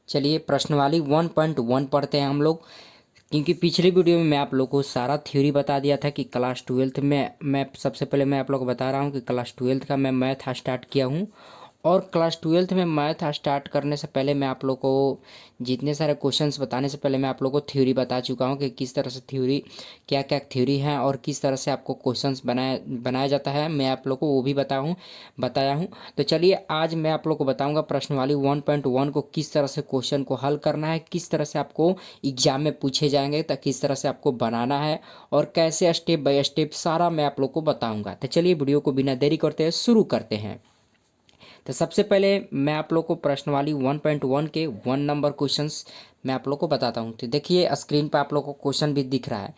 चलिए प्रश्नवाली 1.1 पढ़ते हैं हम लोग। क्योंकि पिछली वीडियो में मैं आप लोग को सारा थ्योरी बता दिया था कि क्लास 12th में मैं सबसे पहले मैं आप लोग को बता रहा हूँ कि क्लास 12th का मैं मैथ स्टार्ट किया हूँ। और क्लास 12th में मैथ स्टार्ट करने से पहले मैं आप लोग को जितने सारे क्वेश्चंस बताने से पहले मैं आप लोग को थ्योरी बता चुका हूँ कि किस तरह से थ्योरी क्या क्या थ्योरी है और किस तरह से आपको क्वेश्चंस बनाया जाता है। मैं आप लोग को वो भी बताया हूँ। तो चलिए आज मैं आप लोग को बताऊँगा प्रश्नवाली 1.1 को किस तरह से क्वेश्चन को हल करना है, किस तरह से आपको एग्जाम में पूछे जाएंगे, तो किस तरह से आपको बनाना है और कैसे स्टेप बाय स्टेप सारा मैं आप लोग को बताऊँगा। तो चलिए वीडियो को बिना देरी करते हुए शुरू करते हैं। तो सबसे पहले मैं आप लोग को प्रश्नवाली 1.1 के 1 नंबर क्वेश्चंस मैं आप लोग को बताता हूँ। तो देखिए स्क्रीन पर आप लोग को क्वेश्चन भी दिख रहा है।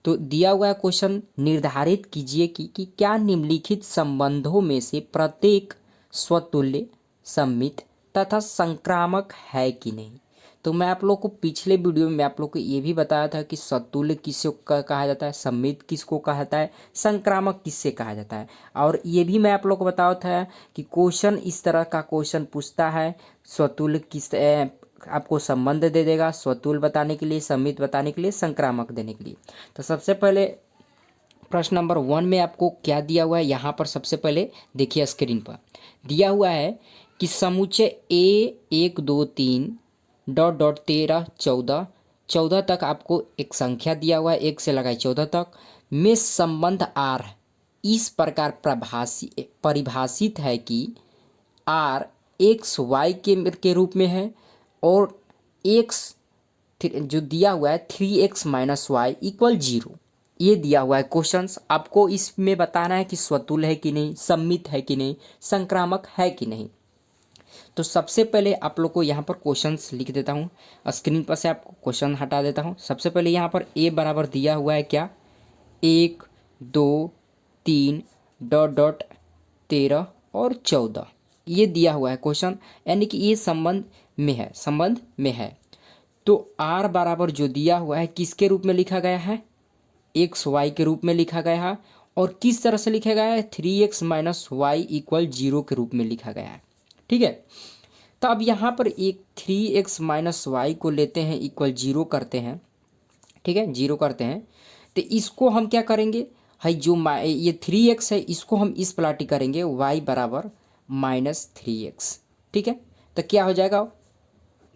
तो दिया हुआ है क्वेश्चन, निर्धारित कीजिए कि क्या निम्नलिखित संबंधों में से प्रत्येक स्वतुल्य, सममित तथा संक्रामक है कि नहीं। तो मैं आप लोग को पिछले वीडियो में आप लोग को ये भी बताया था कि सतुल्य किसको कहा जाता है, सम्मित किसको कहा जाता है, संक्रामक किससे कहा जाता है। और ये भी मैं आप लोग को बताया था कि क्वेश्चन इस तरह का क्वेश्चन पूछता है, स्वतुल्य किस आपको संबंध दे देगा स्वतुल्य बताने के लिए, सम्मित बताने के लिए, संक्रामक देने के लिए। तो सबसे पहले प्रश्न नंबर 1 में आपको क्या दिया हुआ है, यहाँ पर सबसे पहले देखिए स्क्रीन पर दिया हुआ है कि समुच्चय A1 2 3 ... 13 14 14 तक आपको एक संख्या दिया हुआ है, 1 से लगाए 14 तक में संबंध R इस प्रकार परिभाषित है कि R एक्स वाई के रूप में है और एक्स जो दिया हुआ है 3x - y = 0। ये दिया हुआ है क्वेश्चंस। आपको इसमें बताना है कि स्वतुल्य है कि नहीं, सम्मित है कि नहीं, संक्रामक है कि नहीं। तो सबसे पहले आप लोग को यहाँ पर क्वेश्चंस लिख देता हूँ, स्क्रीन पर से आपको क्वेश्चन हटा देता हूँ। सबसे पहले यहाँ पर a बराबर दिया हुआ है क्या, 1 2 3 ... 13 और 14 ये दिया हुआ है क्वेश्चन, यानी कि ये संबंध में है। तो r बराबर जो दिया हुआ है किसके रूप में लिखा गया है, एक्स वाई के रूप में लिखा गया है। और किस तरह से लिखा गया है, 3x - y = 0 के रूप में लिखा गया है। ठीक है। तो अब यहाँ पर एक 3x - y को लेते हैं इक्वल 0 करते हैं। ठीक है, 0 करते हैं। तो इसको हम क्या करेंगे, है जो ये 3x है इसको हम इस प्लाटी करेंगे, y बराबर -3x। ठीक है, तो क्या हो जाएगा,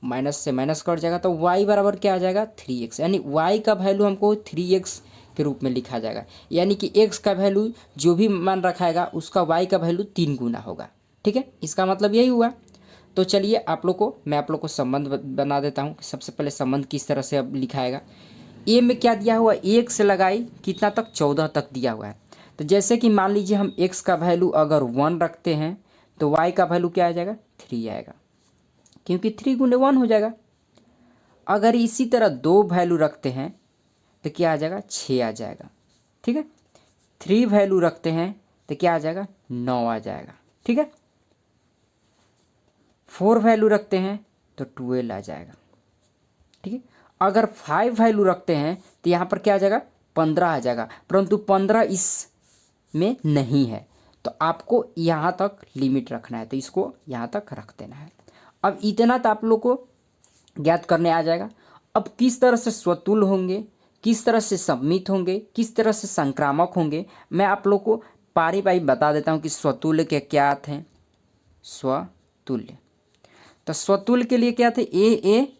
माइनस से माइनस कट जाएगा तो y बराबर क्या आ जाएगा, 3x। यानी y का वैल्यू हमको 3x के रूप में लिखा जाएगा। यानी कि x का वैल्यू जो भी मान रखाएगा उसका y का वैल्यू 3 गुना होगा। ठीक है, इसका मतलब यही हुआ। तो चलिए मैं आप लोग को संबंध बना देता हूँ। सबसे पहले संबंध किस तरह से अब लिखाएगा, ए में क्या दिया हुआ है, 1 से लगाई कितना तक, 14 तक दिया हुआ है। तो जैसे कि मान लीजिए हम x का वैल्यू अगर 1 रखते हैं तो y का वैल्यू क्या आ जाएगा, 3 आएगा, क्योंकि 3 × 1 हो जाएगा। अगर इसी तरह 2 वैल्यू रखते हैं तो क्या आ जाएगा, 6 आ जाएगा। ठीक है, 3 वैल्यू रखते हैं तो क्या आ जाएगा, 9 आ जाएगा। ठीक है, 4 वैल्यू रखते हैं तो 12 आ जाएगा। ठीक है, अगर 5 वैल्यू रखते हैं तो यहाँ पर क्या आ जाएगा, 15 आ जाएगा। परंतु 15 इस में नहीं है, तो आपको यहाँ तक लिमिट रखना है, तो इसको यहाँ तक रख देना है। अब इतना तो आप लोग को ज्ञात करने आ जाएगा। अब किस तरह से स्वतुल्य होंगे, किस तरह से सम्मित होंगे, किस तरह से संक्रामक होंगे, मैं आप लोग को पारी पारी बता देता हूँ कि स्वतुल्य के क्या अर्थ हैं। स्वतुल्य, तो स्वतुल्य के लिए क्या थे, ए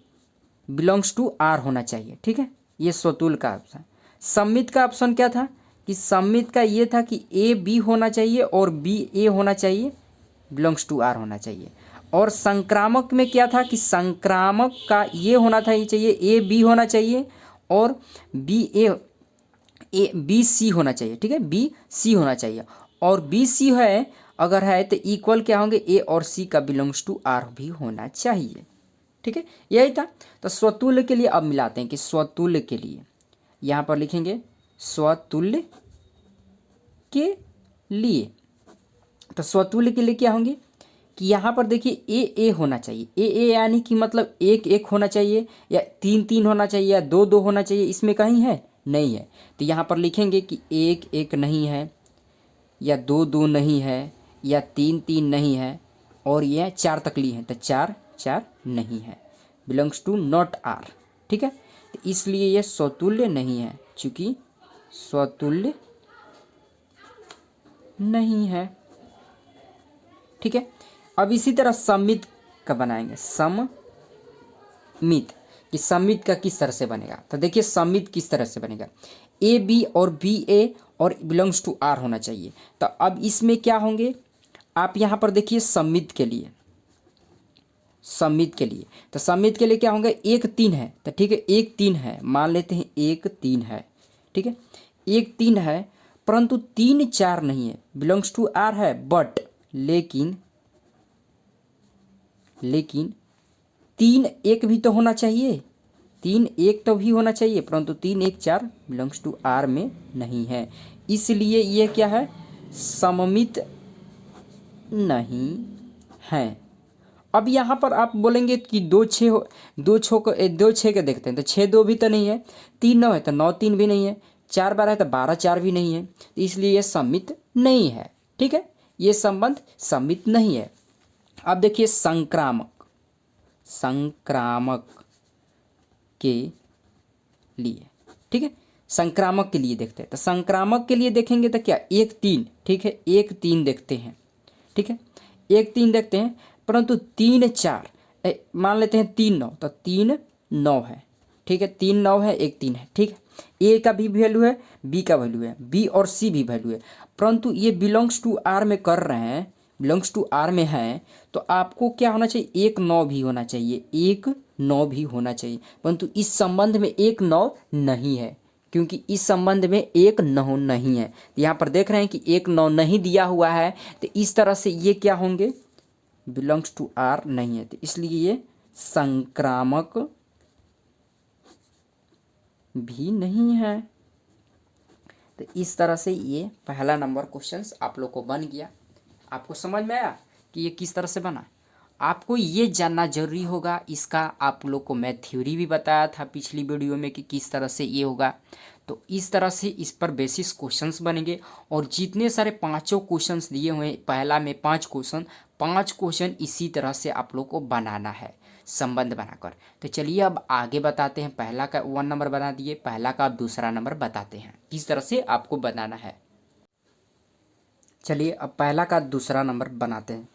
बिलोंग्स टू आर होना चाहिए। ठीक है, ये स्वतुल्य का ऑप्शन। सम्मित का ऑप्शन क्या था, कि सम्मित का ये था कि ए बी होना चाहिए और बी ए होना चाहिए, बिलोंग्स टू आर होना चाहिए। और संक्रामक में क्या था, कि संक्रामक का ये होना था, ये चाहिए ए बी होना चाहिए और बी सी होना चाहिए। ठीक है, बी सी होना चाहिए, और बी सी है अगर है तो इक्वल क्या होंगे, ए और सी का बिलोंग्स टू आर भी होना चाहिए। ठीक है, यही था। तो स्वतुल्य के लिए अब मिलाते हैं कि स्वतुल्य के लिए यहाँ पर लिखेंगे स्वतुल्य के लिए। तो स्वतुल्य के लिए क्या होंगे, कि यहाँ पर देखिए ए होना चाहिए, ए यानी कि मतलब 1 1 होना चाहिए, या 3 3 होना चाहिए, या 2 2 होना चाहिए, इसमें कहीं है नहीं है। तो यहाँ पर लिखेंगे कि 1 1 नहीं है, या 2 2 नहीं है, या 3 3 नहीं है, और यह 4 तक ली है तो 4 4 नहीं है। बिलोंग्स टू नॉट आर, ठीक है। तो इसलिए ये स्वतुल्य नहीं है, चूंकि स्वतुल्य नहीं है, ठीक है। अब इसी तरह सममित का बनाएंगे, सममित, कि सममित का किस तरह से बनेगा। तो देखिए सममित किस तरह से बनेगा, ए बी और बी ए और बिलोंग्स टू आर होना चाहिए। तो अब इसमें क्या होंगे, आप यहाँ पर देखिए सममित के लिए, सममित के लिए, तो सममित के लिए क्या होंगे, 1 3 है, तो ठीक है 1 3 है, मान लेते हैं 1 3 है, ठीक है 1 3 है, परंतु 3 4 नहीं है, बिलोंग्स टू आर है, बट लेकिन 3 1 भी तो होना चाहिए, 3 1 तो भी होना चाहिए, परंतु 3 1 4 बिलोंग्स टू आर में नहीं है, इसलिए ये क्या है, सममित नहीं है। अब यहाँ पर आप बोलेंगे कि 2 6 2 6 के देखते हैं, तो 6 2 भी तो नहीं है, 3 9 है तो 9 3 भी नहीं है, 4 12 है तो 12 4 भी नहीं है, तो इसलिए ये सममित नहीं है, ठीक है, ये संबंध सममित नहीं है। अब देखिए संक्रामक, संक्रामक के लिए, ठीक है, संक्रामक के लिए देखते हैं। तो संक्रामक के लिए देखेंगे तो क्या 1 3, ठीक है 1 3 देखते हैं, ठीक है 1 3 देखते हैं, परंतु 3 4 मान लेते हैं 3 9, तो 3 9 है, ठीक है 3 9 है 1 3 है, ठीक है। ए का भी वैल्यू है, बी का वैल्यू है, बी और सी भी वैल्यू है, परंतु ये बिलोंग्स टू आर में कर रहे हैं, बिलोंग्स टू आर में है, तो आपको क्या होना चाहिए, 1 9 भी होना चाहिए, 1 9 भी होना चाहिए, परंतु इस संबंध में 1 9 नहीं है, क्योंकि इस संबंध में 1 9 नहीं है। यहाँ पर देख रहे हैं कि 1 9 नहीं दिया हुआ है, तो इस तरह से ये क्या होंगे, बिलोंग्स टू आर नहीं है, तो इसलिए ये संक्रामक भी नहीं है। तो इस तरह से ये पहला नंबर क्वेश्चंस आप लोग को बन गया। आपको समझ में आया कि ये किस तरह से बना। आपको ये जानना जरूरी होगा, इसका आप लोग को मैं थ्योरी भी बताया था पिछली वीडियो में कि किस तरह से ये होगा। तो इस तरह से इस पर बेसिस क्वेश्चंस बनेंगे, और जितने सारे 5 क्वेश्चंस दिए हुए हैं, पहला में 5 क्वेश्चन इसी तरह से आप लोग को बनाना है, संबंध बनाकर। तो चलिए अब आगे बताते हैं, पहला का 1 नंबर बना दिए, पहला का अब दूसरा नंबर बताते हैं किस तरह से आपको बनाना है। चलिए अब पहला का दूसरा नंबर बनाते हैं,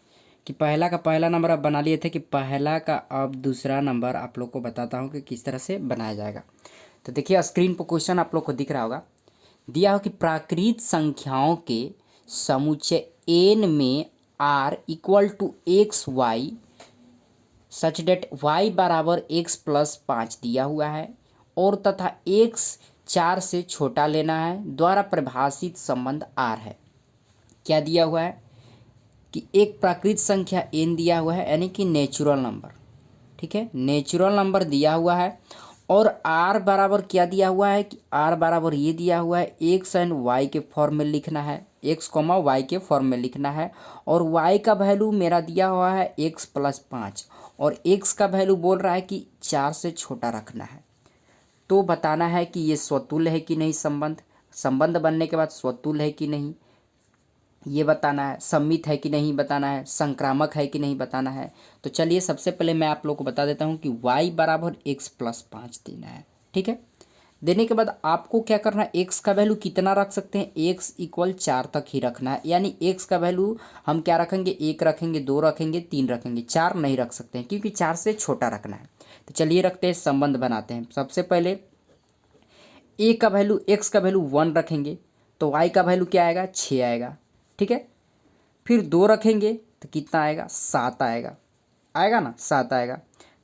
कि पहला का पहला नंबर आप बना लिए थे, कि पहला का अब दूसरा नंबर आप लोग को बताता हूँ कि किस तरह से बनाया जाएगा। तो देखिए स्क्रीन पर क्वेश्चन आप लोग को दिख रहा होगा, दिया हो कि प्राकृत संख्याओं के समुच्चय n में r equal to x y such that y बराबर x प्लस 5 दिया हुआ है, और तथा x 4 से छोटा लेना है, द्वारा परिभाषित संबंध r है। क्या दिया हुआ है कि एक प्राकृत संख्या n दिया हुआ है, यानी कि नेचुरल नंबर, ठीक है नेचुरल नंबर दिया हुआ है, और r बराबर क्या दिया हुआ है कि r बराबर ये दिया हुआ है x एंड y के फॉर्म में लिखना है, x कॉमा y के फॉर्म में लिखना है, और y का वैल्यू मेरा दिया हुआ है x प्लस 5, और x का वैल्यू बोल रहा है कि 4 से छोटा रखना है। तो बताना है कि ये स्वतुल्य है कि नहीं, संबंध बनने के बाद स्वतुल्य है कि नहीं ये बताना है, सम्मित है कि नहीं बताना है, संक्रामक है कि नहीं बताना है। तो चलिए सबसे पहले मैं आप लोग को बता देता हूँ कि y बराबर x प्लस 5 देना है, ठीक है। देने के बाद आपको क्या करना है, x का वैल्यू कितना रख सकते हैं, x इक्वल 4 तक ही रखना है, यानी x का वैल्यू हम क्या रखेंगे, 1 रखेंगे, 2 रखेंगे, 3 रखेंगे, 4 नहीं रख सकते हैं, क्योंकि 4 से छोटा रखना है। तो चलिए रखते हैं, संबंध बनाते हैं। सबसे पहले a का वैल्यू, x का वैल्यू 1 रखेंगे, तो y का वैल्यू क्या आएगा, 6 आएगा, ठीक है। फिर 2 रखेंगे तो कितना आएगा, 7 आएगा, आएगा ना 7 आएगा।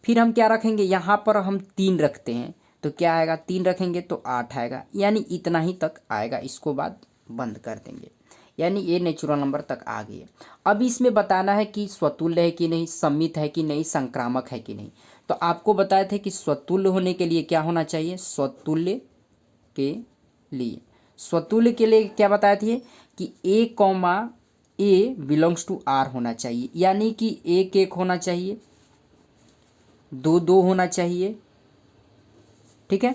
फिर हम क्या रखेंगे, यहाँ पर हम 3 रखते हैं, तो क्या आएगा, 3 रखेंगे तो 8 आएगा, यानी इतना ही तक आएगा, इसको बाद बंद कर देंगे, यानी ये नेचुरल नंबर तक आ गए। अब इसमें बताना है कि स्वतुल्य है कि नहीं, सम्मित है कि नहीं, संक्रामक है कि नहीं। तो आपको बताए थे कि स्वतुल्य होने के लिए क्या होना चाहिए, स्वतुल्य के लिए क्या बताए थे कि a comma a belongs to R होना चाहिए, यानी कि 1 1 होना चाहिए, 2 2 होना चाहिए, ठीक है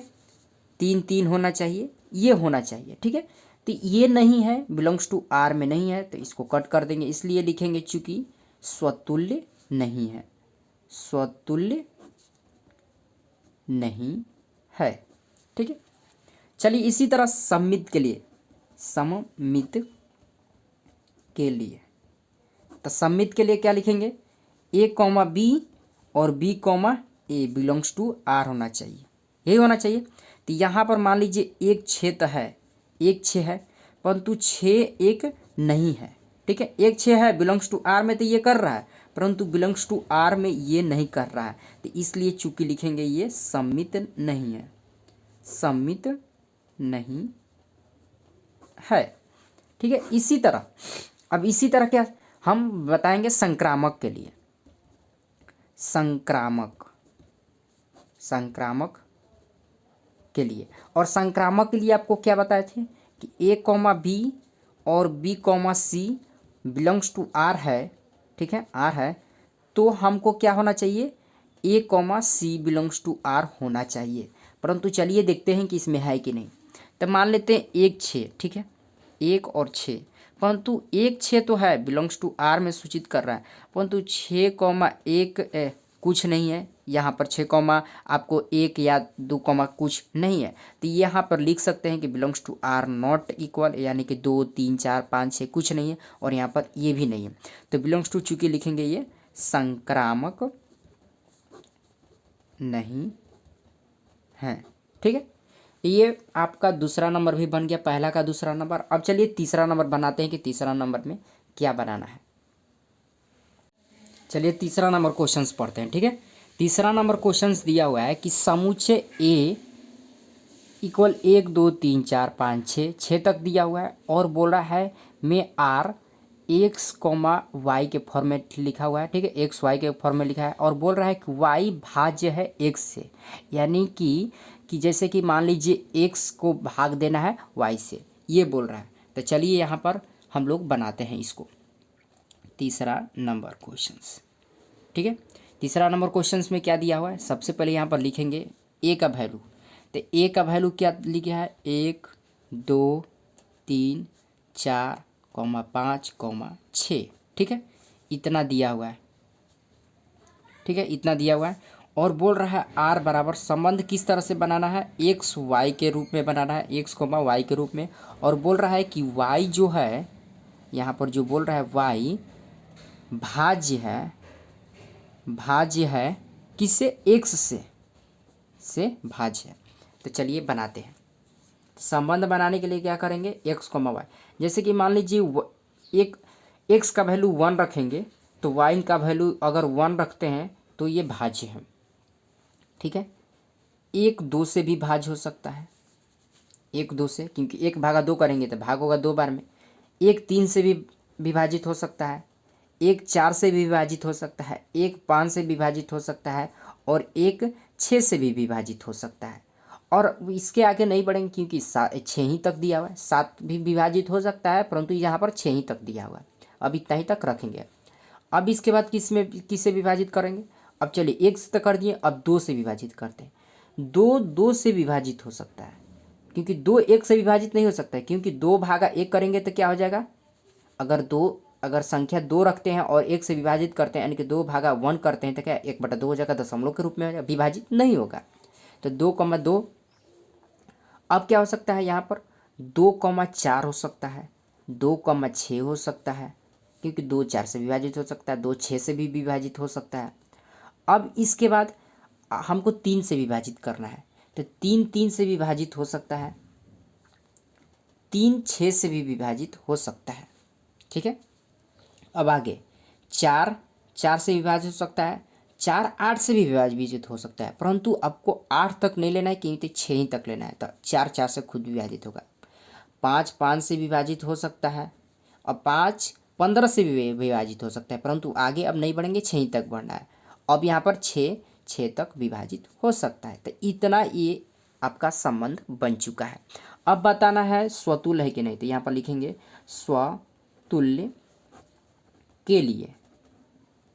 3 3 होना चाहिए, ये होना चाहिए, ठीक है। तो ये नहीं है, बिलोंग्स टू आर में नहीं है, तो इसको कट कर देंगे, इसलिए लिखेंगे चूंकि स्वतुल्य नहीं है, स्वतुल्य नहीं है। ठीक है, चलिए इसी तरह सममित के लिए, सममित के लिए, तो सममित के लिए क्या लिखेंगे, ए कॉमा बी और b comma a belongs to R होना चाहिए, यही होना चाहिए। तो यहाँ पर मान लीजिए एक छः तो है, एक छः है, परंतु छः एक नहीं है। ठीक है, एक छः है बिलोंग्स टू आर में तो ये कर रहा है, परंतु बिलोंग्स टू आर में ये नहीं कर रहा है, तो इसलिए चूंकि लिखेंगे ये सममित नहीं है, सममित नहीं है। ठीक है, इसी तरह अब इसी तरह क्या हम बताएंगे संक्रामक के लिए, संक्रामक, संक्रामक के लिए। और संक्रामक के लिए आपको क्या बताए थे कि ए कॉमा बी और b comma C belongs to R है। ठीक है, आर है, तो हमको क्या होना चाहिए, A comma C belongs to R होना चाहिए। परंतु चलिए देखते हैं कि इसमें है कि नहीं। तो मान लेते हैं एक छः, ठीक है, एक और छः, परंतु एक छः तो है बिलोंग्स टू आर में सूचित कर रहा है, परंतु छः कॉमा एक कुछ नहीं है, यहाँ पर छः कॉमा आपको एक या दो कॉमा कुछ नहीं है, तो यहाँ पर लिख सकते हैं कि belongs to R not equal, यानी कि 2 3 4 5 6 कुछ नहीं है, और यहाँ पर ये भी नहीं है, तो बिलोंग्स टू चूँकि लिखेंगे ये संक्रामक नहीं है। ठीक है, ये आपका दूसरा नंबर भी बन गया, पहला का दूसरा नंबर। अब चलिए तीसरा नंबर बनाते हैं कि तीसरा नंबर में क्या बनाना है। चलिए तीसरा नंबर क्वेश्चंस पढ़ते हैं। ठीक है, तीसरा नंबर क्वेश्चंस दिया हुआ है कि समुच्चय ए इक्वल 1 2 3 4 5 6 6 तक दिया हुआ है, और बोल रहा है में आर एक्स कॉमा वाई के फॉर्मेट लिखा हुआ है। ठीक है, एक्स वाई के फॉर्मेट लिखा है, और बोल रहा है कि वाई भाज्य है एक्स से, यानी कि जैसे कि मान लीजिए एक्स को भाग देना है वाई से, ये बोल रहा है। तो चलिए यहाँ पर हम लोग बनाते हैं इसको, तीसरा नंबर क्वेश्चंस। ठीक है, तीसरा नंबर क्वेश्चंस में क्या दिया हुआ है, सबसे पहले यहाँ पर लिखेंगे ए का वैल्यू। तो ए का वैल्यू क्या लिखा है, 1 2 3 4 5 6। ठीक है, इतना दिया हुआ है। ठीक है, इतना दिया हुआ है, और बोल रहा है आर बराबर संबंध किस तरह से बनाना है, एक्स वाई के रूप में बनाना है, एक्स कॉमा वाई के रूप में। और बोल रहा है कि वाई जो है, यहाँ पर जो बोल रहा है वाई भाज्य है, भाज्य है किससे, एक्स से भाज्य है। तो चलिए बनाते हैं। संबंध बनाने के लिए क्या करेंगे, एक्स कॉमा वाई, जैसे कि मान लीजिए एक एक्स का वैल्यू 1 रखेंगे, तो वाई का वैल्यू अगर 1 रखते हैं तो ये भाज्य है। ठीक है, 1 2 से भी भाज्य हो सकता है, 1 2 से, क्योंकि 1 भागा 2 करेंगे तो भाग होगा 2 बार में। 1 3 से भी विभाजित हो सकता है, 1 4 से भी विभाजित हो सकता है, 1 5 से विभाजित हो सकता है, और 1 6 से भी विभाजित हो सकता है। और इसके आगे नहीं बढ़ेंगे क्योंकि 6 ही तक दिया हुआ है, 7 भी विभाजित हो सकता है, परंतु यहाँ पर 6 ही तक दिया हुआ है, अब इतना ही तक रखेंगे। अब इसके बाद किससे विभाजित करेंगे, अब चलिए 1 से तो कर दिए, अब 2 से विभाजित करते हैं। 2 से विभाजित हो सकता है, क्योंकि 2 1 से विभाजित नहीं हो सकता है, क्योंकि 2 भागा 1 करेंगे तो क्या हो जाएगा, अगर संख्या 2 रखते हैं और 1 से विभाजित करते हैं, यानी कि 2 भागा 1 करते हैं, तो क्या 1/2 हो जाएगा, दशमलव के रूप में हो जाएगा, विभाजित नहीं होगा। तो 2,2 अब क्या हो सकता है, यहाँ पर 2,4 हो सकता है, 2,6 हो सकता है, क्योंकि 2 4 से विभाजित हो सकता है, 2 6 से भी विभाजित हो सकता है। अब इसके बाद हमको 3 से विभाजित करना है, तो 3 3 से विभाजित हो सकता है, 3 6 से भी विभाजित हो सकता है। ठीक है, अब आगे 4 4 से विभाजित हो सकता है, 4 8 से भी विभाजित हो सकता है, परंतु आपको 8 तक नहीं लेना है, क्योंकि 6 ही तक लेना है, तो 4 4 से खुद विभाजित होगा। 5 5 से विभाजित हो सकता है, और 5 15 से भी विभाजित हो सकता है, परंतु आगे अब नहीं बढ़ेंगे, 6 ही तक बढ़ना है। अब यहाँ पर 6 तक विभाजित हो सकता है। तो इतना ये आपका संबंध बन चुका है। अब बताना है स्वतुल्य है कि नहीं, तो यहाँ पर लिखेंगे स्वतुल्य के लिए।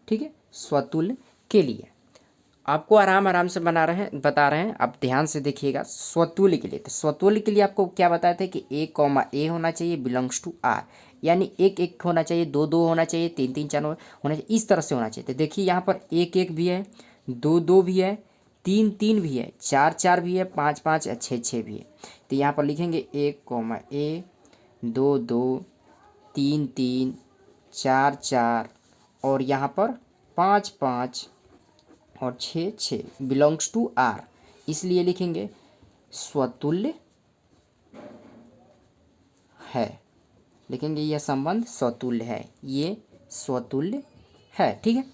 ठीक है, स्वतुल्य के लिए आपको आराम से बता रहे हैं, आप ध्यान से देखिएगा। स्वतुल्य के लिए, तो स्वतुल्य के लिए आपको क्या बताया था कि ए कॉमा ए होना चाहिए बिलोंग्स टू आर, यानी 1 1 होना चाहिए, 2 2 होना चाहिए, 3 3 4 होना चाहिए, इस तरह से होना चाहिए। तो देखिए यहाँ पर 1 1 भी है, 2 2 भी है, तीन तीन भी है, चार चार भी है, पाँच पाँच या छः छः भी है। तो यहाँ पर लिखेंगे 1, दो दो, तीन तीन, चार चार और यहाँ पर पाँच पाँच और छः छः बिलोंग्स टू आर, इसलिए लिखेंगे स्वतुल्य है। लिखेंगे यह संबंध स्वतुल्य है, ये स्वतुल्य है। ठीक है,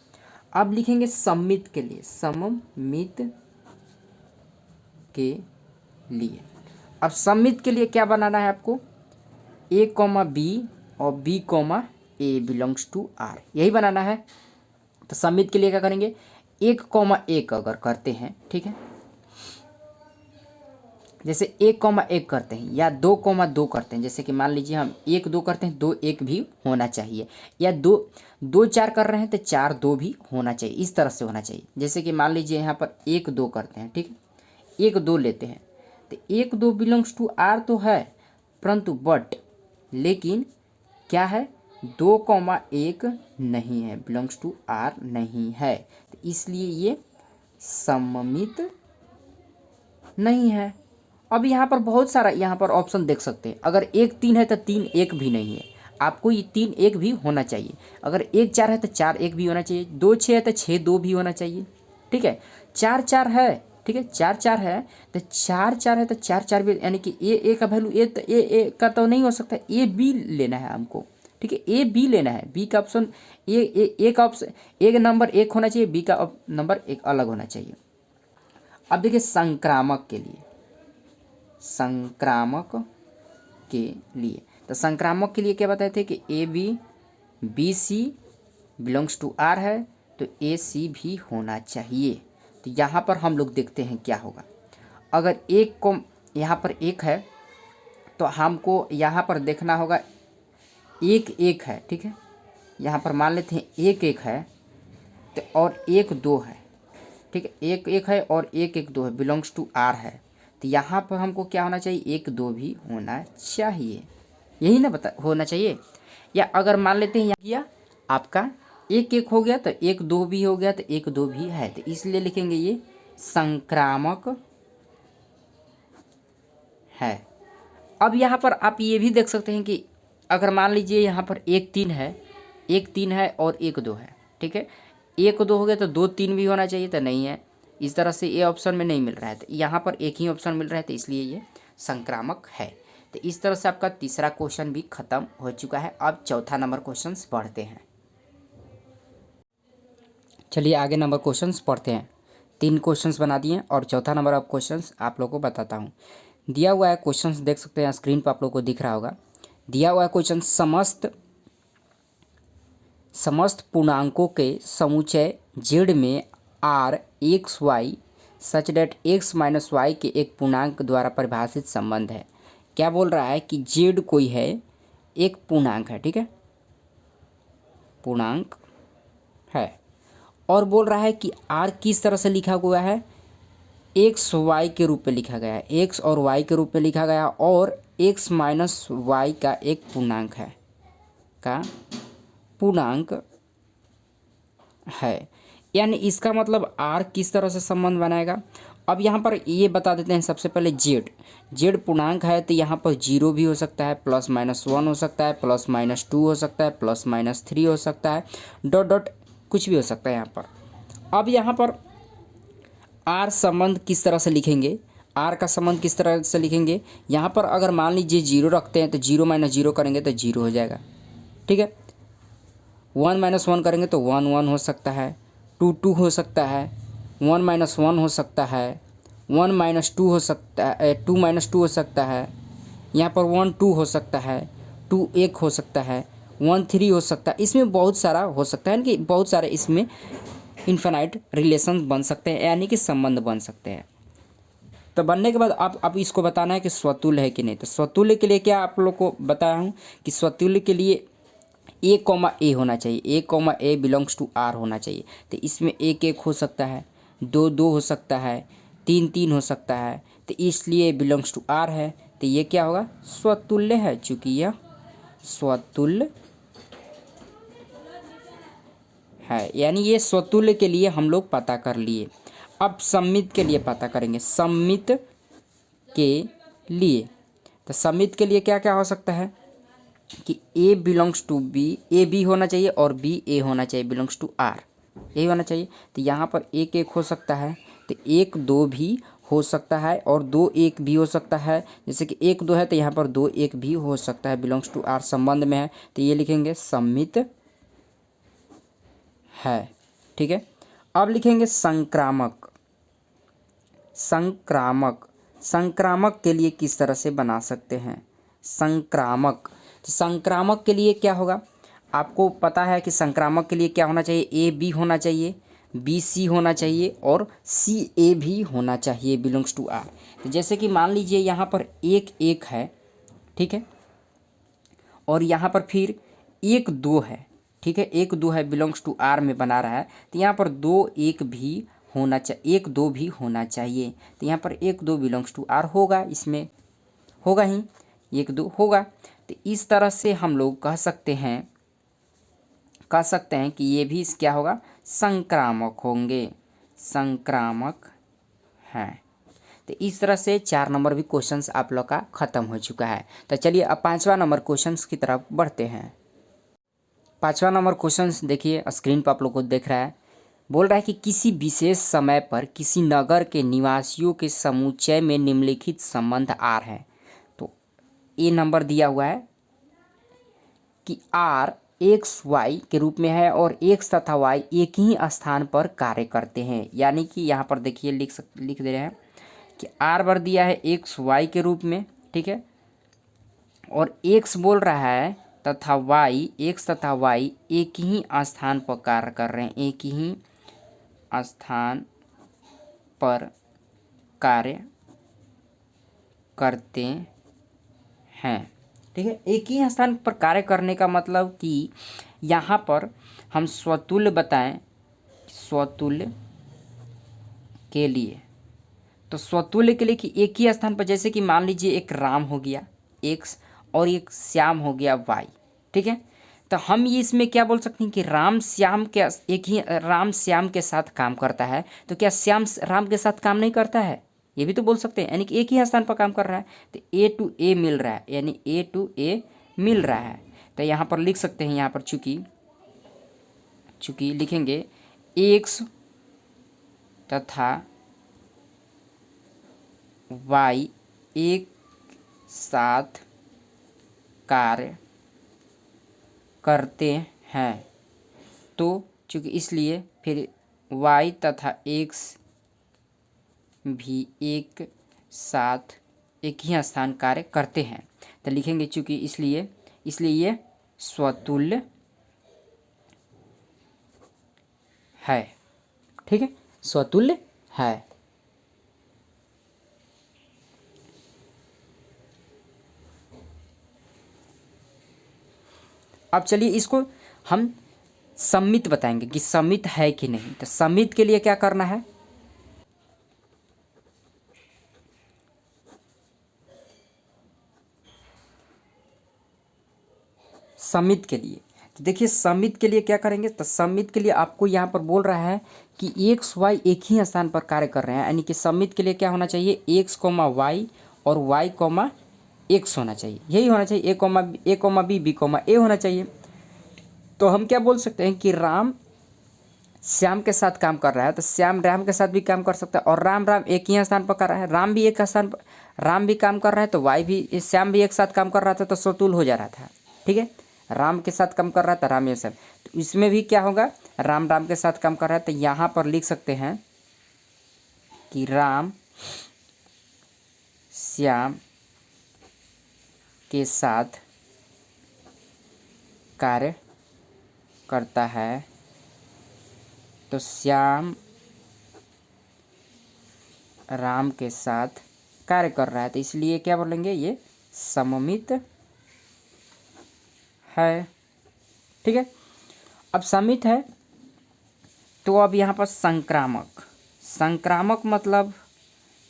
अब लिखेंगे सममित के लिए, सममित के लिए। अब सममित के लिए क्या बनाना है आपको, a, b और b, a belongs to R, यही बनाना है। तो सममित के लिए क्या करेंगे, 1, 1 अगर करते हैं, ठीक है, जैसे 1, 1 करते हैं या 2, 2 करते हैं, जैसे कि मान लीजिए हम 1, 2 करते हैं, 2, 1 भी होना चाहिए, या 2, 4 कर रहे हैं तो 4, 2 भी होना चाहिए, इस तरह से होना चाहिए। जैसे कि मान लीजिए यहाँ पर 1, 2 करते हैं, ठीक है, 1, 2 लेते हैं तो 1, 2 बिलोंग्स टू आर तो है, परंतु बट लेकिन क्या है, 2, 1 नहीं है, बिलोंग्स टू आर नहीं है, तो इसलिए ये सममित नहीं है। अब यहाँ पर बहुत सारा यहाँ पर ऑप्शन देख सकते हैं, अगर 1, 3 है तो 3, 1 भी नहीं है, आपको ये 3, 1 भी होना चाहिए। अगर 1, 4 है तो 4, 1 भी होना चाहिए। 2, 6 है तो 6, 2 भी होना चाहिए। ठीक है, 4, 4 है, ठीक है, 4, 4 है तो 4, 4 है तो 4, 4 भी, यानी कि ए का वैल्यू ए का तो नहीं हो सकता, ए बी लेना है हमको। ठीक है, ए बी लेना है, बी का ऑप्शन ए का ऑप्शन, ए का नंबर 1 होना चाहिए, बी का नंबर 1 अलग होना चाहिए। अब देखिए संक्रामक के लिए, संक्रामक के लिए, तो संक्रामक के लिए क्या बताए थे कि a b c belongs to R है, तो ए सी भी होना चाहिए। तो यहाँ पर हम लोग देखते हैं क्या होगा। अगर एक को यहाँ पर 1 है तो हमको यहाँ पर देखना होगा 1, 1 है, ठीक है, यहाँ पर मान लेते हैं 1, 1 है तो और 1, 2 है, ठीक है, 1, 1 है और 1, 1, 2 है, बिलोंग्स टू आर है, तो यहाँ पर हमको क्या होना चाहिए, 1, 2 भी होना चाहिए, यही ना बता होना चाहिए। या अगर मान लेते हैं यहाँ किया आपका 1, 1 हो गया तो 1, 2 भी हो गया, तो 1, 2 भी है, तो इसलिए लिखेंगे ये संक्रामक है। अब यहाँ पर आप ये भी देख सकते हैं कि अगर मान लीजिए यहाँ पर 1, 3 है, 1, 3 है और 1, 2 है, ठीक है, 1, 2 हो गया तो 2, 3 भी होना चाहिए, तो नहीं है, इस तरह से ये ऑप्शन में नहीं मिल रहा है, तो यहाँ पर एक ही ऑप्शन मिल रहा है, तो इसलिए ये संक्रामक है। तो इस तरह से आपका तीसरा क्वेश्चन भी खत्म हो चुका है। अब चौथा नंबर क्वेश्चन पढ़ते हैं। चलिए आगे नंबर क्वेश्चंस पढ़ते हैं। 3 क्वेश्चंस बना दिए और चौथा नंबर अब क्वेश्चंस आप लोगों को बताता हूँ। दिया हुआ है क्वेश्चंस देख सकते हैं, स्क्रीन पर आप लोगों को दिख रहा होगा। दिया हुआ है क्वेश्चन, समस्त पूर्णांकों के समुच्चय जेड में R x y such that x minus y के एक पूर्णांक द्वारा परिभाषित संबंध है। क्या बोल रहा है कि जेड कोई है, एक पूर्णांक है, ठीक है, पूर्णांक है, और बोल रहा है कि आर किस तरह से लिखा हुआ है, एक्स वाई के रूप में लिखा गया है, एक्स और वाई के रूप में लिखा गया, और एक्स माइनस वाई का एक पूर्णांक है, का पूर्णांक है, यानी इसका मतलब आर किस तरह से संबंध बनाएगा। अब यहाँ पर ये बता देते हैं सबसे पहले जेड पूर्णांक है, तो यहाँ पर 0 भी हो सकता है, +-1 हो सकता है, +-2 हो सकता है, +-3 हो सकता है, डॉट डॉट कुछ भी हो सकता है यहाँ पर। अब यहाँ पर आर संबंध किस तरह से लिखेंगे, आर का संबंध किस तरह से लिखेंगे, यहाँ पर अगर मान लीजिए 0 रखते हैं तो 0 - 0 करेंगे तो 0 हो जाएगा, ठीक है, 1 - 1 करेंगे तो 1 1 हो सकता है, 2 2 हो सकता है, 1 - 1 हो सकता है, 1 - 2 हो सकता है, 2 - 2 हो सकता है, यहाँ पर 1 2 हो सकता है, 2 1 हो सकता है, 1 3 हो सकता है, इसमें बहुत सारा हो सकता है, यानी कि बहुत सारे इसमें इन्फिनाइट रिलेशन बन सकते हैं, यानी कि संबंध बन सकते हैं। तो बनने के बाद आप इसको बताना है कि स्वतुल्य है कि नहीं। तो स्वतुल्य के लिए क्या आप लोग को बताया हूँ कि स्वतुल्य के लिए A, होना चाहिए, A, बिलोंग्स टू आर होना चाहिए। तो इसमें 1 1 हो सकता है, 2 2 हो सकता है, 3 3 हो सकता है, तो इसलिए बिलोंग्स टू आर है, तो ये क्या होगा, स्वतुल्य है, चूँकि यह स्वतुल्य है, यानी ये स्वतुल्य के लिए हम लोग पता कर लिए। अब सम्मित के लिए पता करेंगे, सम्मित के लिए। तो सम्मित के लिए क्या क्या हो सकता है कि A belongs to B, A B होना चाहिए और बी ए होना चाहिए, बिलोंग्स टू आर, यही होना चाहिए। तो यहाँ पर एक एक हो सकता है, तो एक दो भी हो सकता है और दो एक भी हो सकता है। जैसे कि एक दो है तो यहाँ पर दो एक भी हो सकता है, बिलोंग्स टू आर संबंध में है, तो ये लिखेंगे सम्मित है। ठीक है, अब लिखेंगे संक्रामक। संक्रामक, संक्रामक के लिए किस तरह से बना सकते हैं संक्रामक। तो संक्रामक के लिए क्या होगा, आपको पता है कि संक्रामक के लिए क्या होना चाहिए, ए बी होना चाहिए, बी सी होना चाहिए और सी ए भी होना चाहिए, बिलोंग्स टू आर। तो जैसे कि मान लीजिए यहाँ पर एक एक है, ठीक है, और यहाँ पर फिर एक दो है, ठीक है, एक दो है, बिलोंग्स टू आर में बना रहा है, तो यहाँ पर दो एक भी होना चाहिए, एक दो भी होना चाहिए। तो यहाँ पर एक दो बिलोंग्स टू आर होगा, इसमें होगा ही, एक दो होगा। तो इस तरह से हम लोग कह सकते हैं कि ये भी क्या होगा, संक्रामक होंगे, संक्रामक हैं। तो इस तरह से 4 नंबर भी क्वेश्चंस आप लोग का ख़त्म हो चुका है। तो चलिए अब 5वां नंबर क्वेश्चंस की तरफ बढ़ते हैं। 5वां नंबर क्वेश्चंस देखिए, स्क्रीन पर आप लोग को दिख रहा है, बोल रहा है कि किसी विशेष समय पर किसी नगर के निवासियों के समुच्चय में निम्नलिखित संबंध आर है। तो ए नंबर दिया हुआ है कि आर एक्स वाई के रूप में है और एक्स तथा वाई एक ही स्थान पर कार्य करते हैं। यानी कि यहाँ पर देखिए लिख दे रहे हैं कि आर बर दिया है एक्स वाई के रूप में, ठीक है, और एक्स बोल रहा है तथा वाई, एक्स तथा वाई एक ही स्थान पर कार्य कर रहे हैं, एक ही स्थान पर कार्य करते हैं। ठीक है, एक ही स्थान पर कार्य करने का मतलब कि यहाँ पर हम स्वतुल्य बताएं, स्वतुल्य के लिए, तो स्वतुल्य के लिए कि एक ही स्थान पर, जैसे कि मान लीजिए एक राम हो गया एक्स और एक श्याम हो गया वाई, ठीक है, तो हम ये इसमें क्या बोल सकते हैं कि राम श्याम के एक ही राम श्याम के साथ काम करता है, तो क्या श्याम राम के साथ काम नहीं करता है, ये भी तो बोल सकते हैं। यानी कि एक ही स्थान पर काम कर रहा है, तो ए टू ए मिल रहा है, यानी ए टू ए मिल रहा है। तो यहाँ पर लिख सकते हैं, यहाँ पर चूंकि लिखेंगे एक्स तथा वाई एक साथ कार्य करते हैं, तो चूँकि इसलिए फिर वाई तथा एक्स भी एक साथ एक ही स्थान कार्य करते हैं। तो लिखेंगे चूँकि इसलिए ये स्वतुल्य है। ठीक है, स्वतुल्य है। अब चलिए इसको हम सम्मित बताएंगे कि सम्मित है कि नहीं। तो सम्मित के लिए क्या करना है, सम्मित के लिए, तो देखिए सम्मित के लिए क्या करेंगे, तो सम्मित के लिए आपको यहाँ पर बोल रहा है कि एक्स वाई एक ही स्थान पर कार्य कर रहे हैं, यानी कि सम्मित के लिए क्या होना चाहिए, एक्स कोमा वाई और वाई कोमा एक्स होना चाहिए, यही होना चाहिए, ए कोमा बी, बी कोमा ए होना चाहिए। तो हम क्या बोल सकते हैं कि राम श्याम के साथ काम कर रहा है, तो श्याम राम के साथ भी काम कर सकता है, और राम एक ही स्थान पर कर रहा है, राम भी एक स्थान पर राम भी काम कर रहा है, तो वाई भी श्याम भी एक साथ काम कर रहा था, तो स्वतुल्य हो जा रहा था। ठीक है, राम के साथ काम कर रहा था, राम एक साथ, तो इसमें भी क्या होगा, राम के साथ काम कर रहा है, तो यहाँ पर लिख सकते हैं कि राम श्याम के साथ कार्य करता है, तो श्याम राम के साथ कार्य कर रहा है, तो इसलिए क्या बोलेंगे, ये सममित है। ठीक है, अब सम्मित है, तो अब यहाँ पर संक्रामक, संक्रामक मतलब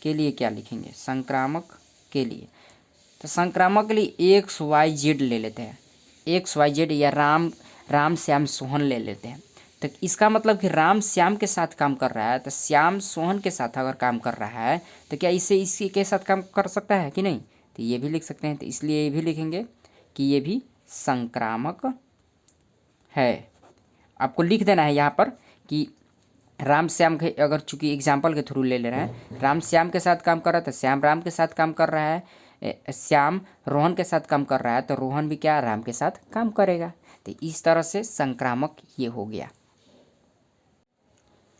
के लिए क्या लिखेंगे, संक्रामक के लिए, तो संक्रामक के लिए एक्स वाई जेड ले लेते हैं, एक्स वाई जेड या राम श्याम सोहन ले लेते हैं। तो इसका मतलब कि राम श्याम के साथ काम कर रहा है, तो श्याम सोहन के साथ अगर काम कर रहा है तो क्या इससे इसी के साथ काम कर सकता है कि नहीं? तो ये भी लिख सकते हैं। तो इसलिए ये भी लिखेंगे कि ये भी संक्रामक है। आपको लिख देना है यहाँ पर कि राम श्याम के, अगर चूंकि एग्जाम्पल के थ्रू ले रहे हैं, राम श्याम के साथ काम कर रहा है तो श्याम राम के साथ काम कर रहा है, श्याम रोहन के साथ काम कर रहा है तो रोहन भी क्या राम के साथ काम करेगा। तो इस तरह से संक्रामक ये हो गया।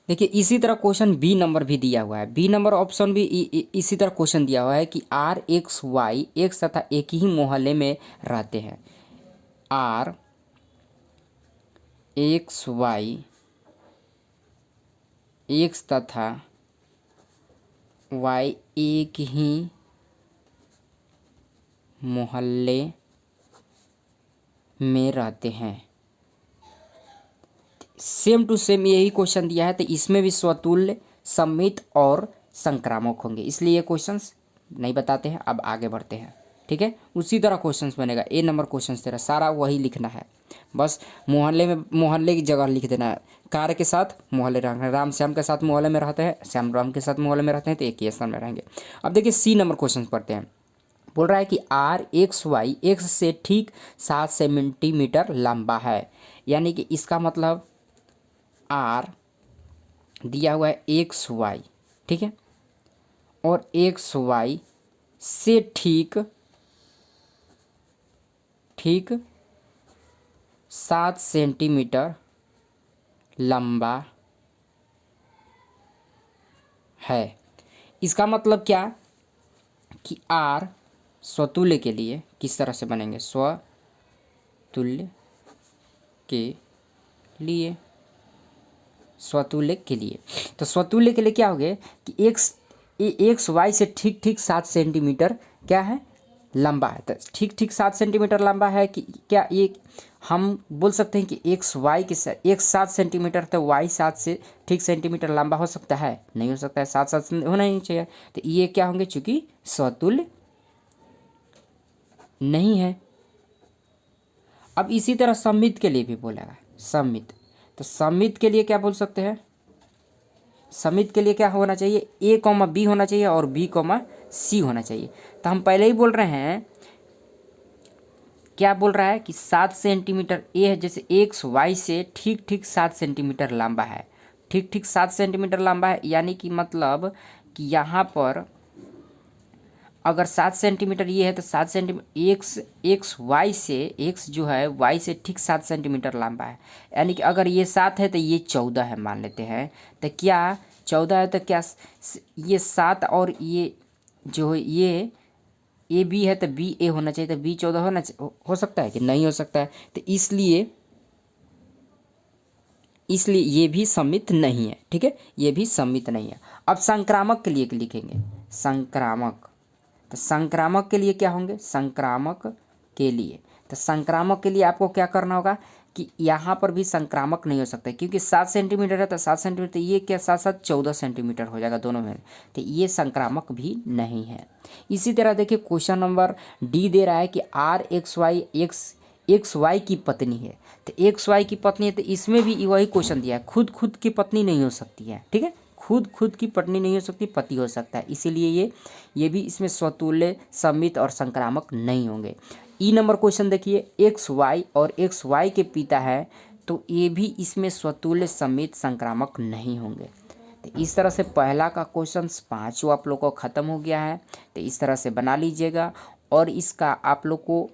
देखिए इसी तरह क्वेश्चन बी नंबर भी दिया हुआ है। बी नंबर ऑप्शन भी इसी तरह क्वेश्चन दिया हुआ है कि आर एक्स वाई एक्स तथा एक ही मोहल्ले में रहते हैं। आर एक्स वाई एक्स तथा वाई एक ही मोहल्ले में रहते हैं। सेम टू सेम यही क्वेश्चन दिया है, तो इसमें भी स्वतुल्य, सममित और संक्रामक होंगे, इसलिए ये क्वेश्चंस नहीं बताते हैं। अब आगे बढ़ते हैं, ठीक है। उसी तरह क्वेश्चंस बनेगा। ए नंबर क्वेश्चंस तेरा सारा वही लिखना है, बस मोहल्ले में मोहल्ले की जगह लिख देना है। कार्य के साथ मोहल्ले रहेंगे, राम श्याम के साथ मोहल्ले में रहते हैं, श्याम राम के साथ मोहल्ले में रहते हैं, तो एक ही स्थान में रहेंगे। अब देखिए सी नंबर क्वेश्चन पढ़ते हैं। बोल रहा है कि आर एक्स वाई एक्स से ठीक 7 सेंटीमीटर लंबा है, यानी कि इसका मतलब आर दिया हुआ है एक्स वाई, ठीक है, और एक्स वाई से ठीक 7 सेंटीमीटर लंबा है। इसका मतलब क्या कि आर स्वतुल्य के लिए किस तरह से बनेंगे, स्वतुल्य के लिए, स्वतुल्य के लिए। तो स्वतुल्य के लिए क्या हो गया कि एक्स वाई से ठीक 7 सेंटीमीटर क्या है, लंबा है। तो ठीक 7 सेंटीमीटर लंबा है कि क्या ये हम बोल सकते हैं कि एक्स वाई के साथ एक 7 सेंटीमीटर, तो वाई 7 से ठीक सेंटीमीटर लंबा हो सकता है? नहीं हो सकता है, 7 होना ही चाहिए। तो ये क्या होंगे, चूंकि स्वतुल्य नहीं है। अब इसी तरह सममित के लिए भी बोलेगा, सममित। तो सममित के लिए क्या बोल सकते हैं, सममित के लिए क्या होना चाहिए, ए कॉमा बी होना चाहिए और बी कॉमा सी होना चाहिए। तो हम पहले ही बोल रहे हैं, क्या बोल रहा है कि 7 सेंटीमीटर ए है, जैसे एक्स वाई से ठीक 7 सेंटीमीटर लंबा है, ठीक 7 सेंटीमीटर लंबा है, यानी कि मतलब कि यहाँ पर अगर 7 सेंटीमीटर ये है तो 7 सेंटीमीटर एक्स वाई से, एक्स जो है वाई से ठीक 7 सेंटीमीटर लंबा है, यानी कि अगर ये 7 है तो ये 14 है मान लेते हैं। तो क्या 14 है तो क्या ये 7 और ये जो ये ए बी है तो बी ए होना चाहिए, तो बी 14 हो सकता है कि नहीं हो सकता है? तो इसलिए ये भी सममित नहीं है, ठीक है, ये भी सममित नहीं है। अब संक्रामक के लिए लिखेंगे, संक्रामक। तो संक्रामक के लिए क्या होंगे, संक्रामक के लिए, तो संक्रामक के लिए आपको क्या करना होगा कि यहाँ पर भी संक्रामक नहीं हो सकता, क्योंकि 7 सेंटीमीटर है तो 7 सेंटीमीटर, तो ये क्या 7 14 सेंटीमीटर हो जाएगा दोनों में, तो ये संक्रामक भी नहीं है। इसी तरह देखिए क्वेश्चन नंबर डी दे रहा है कि आर एक्स वाई की पत्नी है। तो एक्स वाई की पत्नी है, तो इसमें भी वही क्वेश्चन दिया है, खुद की पत्नी नहीं हो सकती है, ठीक है, खुद की पत्नी नहीं हो सकती, पति हो सकता है, इसीलिए ये भी इसमें स्वतुल्य, सममित और संक्रामक नहीं होंगे। ई नंबर क्वेश्चन देखिए, एक्स वाई और एक्स वाई के पिता है, तो ये भी इसमें स्वतुल्य, सममित, संक्रामक नहीं होंगे। तो इस तरह से पहला का क्वेश्चन 5 आप लोग को ख़त्म हो गया है। तो इस तरह से बना लीजिएगा, और इसका आप लोग को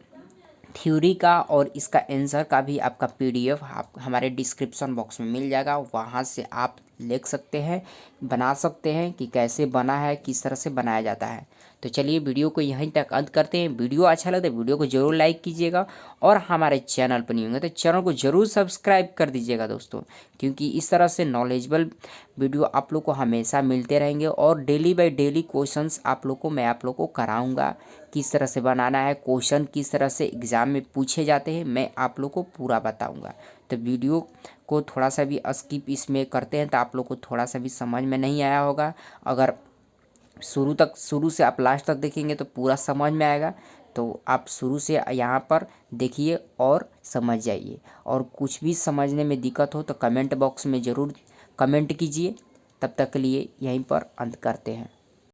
थ्योरी का और इसका आंसर का भी आपका PDF आप हमारे डिस्क्रिप्शन बॉक्स में मिल जाएगा, वहाँ से आप लिख सकते हैं, बना सकते हैं कि कैसे बना है, किस तरह से बनाया जाता है। तो चलिए वीडियो को यहीं तक अंत करते हैं। वीडियो अच्छा लगे तो वीडियो को जरूर लाइक कीजिएगा, और हमारे चैनल पर नहीं होंगे तो चैनल को जरूर सब्सक्राइब कर दीजिएगा दोस्तों, क्योंकि इस तरह से नॉलेजेबल वीडियो आप लोग को हमेशा मिलते रहेंगे, और डेली बाय डेली क्वेश्चंस मैं आप लोग को कराऊंगा, किस तरह से बनाना है, क्वेश्चन किस तरह से एग्ज़ाम में पूछे जाते हैं, मैं आप लोग को पूरा बताऊंगा। तो वीडियो को थोड़ा सा भी स्किप इसमें करते हैं तो आप लोग को थोड़ा सा भी समझ में नहीं आया होगा, अगर शुरू से आप लास्ट तक देखेंगे तो पूरा समझ में आएगा। तो आप शुरू से यहाँ पर देखिए और समझ जाइए। और कुछ भी समझने में दिक्कत हो तो कमेंट बॉक्स में ज़रूर कमेंट कीजिए। तब तक के लिए यहीं पर अंत करते हैं।